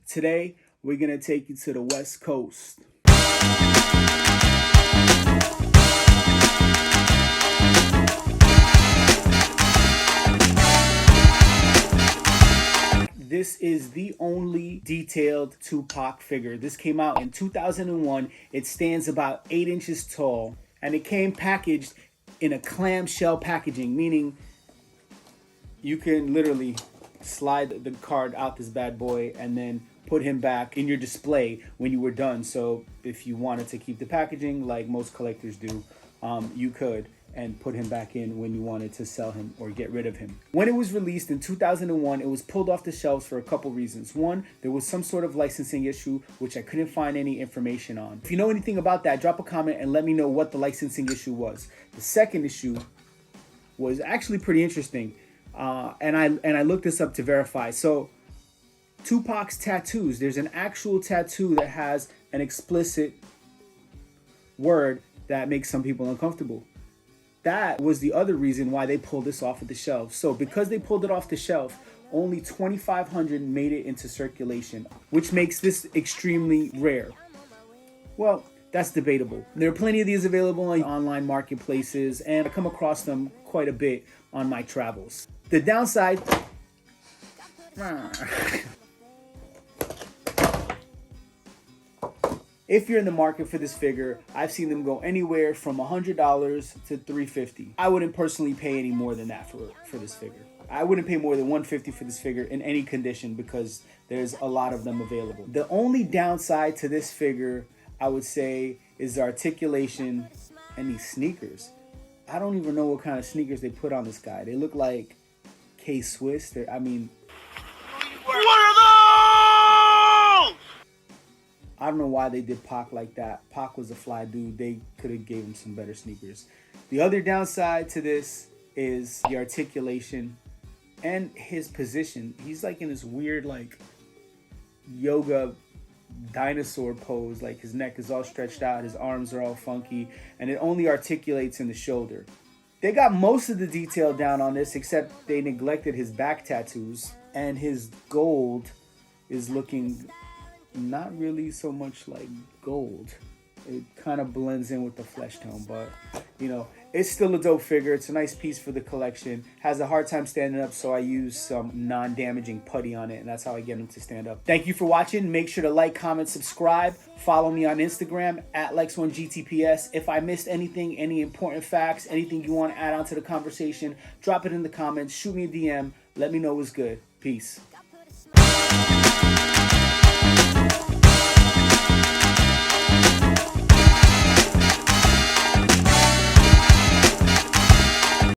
Today, we're going to take you to the West Coast. This is the only detailed Tupac figure. This came out in 2001. It stands about 8 inches tall, and it came packaged in a clamshell packaging, meaning you can literally slide the card out this bad boy and then put him back in your display when you were done. So if you wanted to keep the packaging like most collectors do, you could, and put him back in when you wanted to sell him or get rid of him. When it was released in 2001, it was pulled off the shelves for a couple reasons. One, there was some sort of licensing issue, which I couldn't find any information on. If you know anything about that, drop a comment and let me know what the licensing issue was. The second issue was actually pretty interesting, and I looked this up to verify. So Tupac's tattoos, there's an actual tattoo that has an explicit word that makes some people uncomfortable. That was the other reason why they pulled this off of the shelf. So because they pulled it off the shelf, only 2,500 made it into circulation, which makes this extremely rare. Well, that's debatable. There are plenty of these available on online marketplaces, and I come across them quite a bit on my travels. The downside, if you're in the market for this figure, I've seen them go anywhere from $100 to $350. I wouldn't personally pay any more than that for this figure. I wouldn't pay more than $150 for this figure in any condition because there's a lot of them available. The only downside to this figure, I would say, is the articulation and these sneakers. I don't even know what kind of sneakers they put on this guy. They look like K-Swiss. What are those? I don't know why they did Pac like that. Pac was a fly dude. They could have gave him some better sneakers. The other downside to this is the articulation and his position. He's like in this weird like yoga dinosaur pose. Like his neck is all stretched out, his arms are all funky, and it only articulates in the shoulder. They got most of the detail down on this, except they neglected his back tattoos, and his gold is looking not really so much like gold. It kind of blends in with the flesh tone, but you know, it's still a dope figure. It's a nice piece for the collection. Has a hard time standing up, so I use some non-damaging putty on it, and that's how I get him to stand up. Thank you for watching. Make sure to like, comment, subscribe. Follow me on Instagram at LexOneGTPS. If I missed anything, any important facts, anything you want to add on to the conversation, drop it in the comments. Shoot me a DM. Let me know what's good. Peace.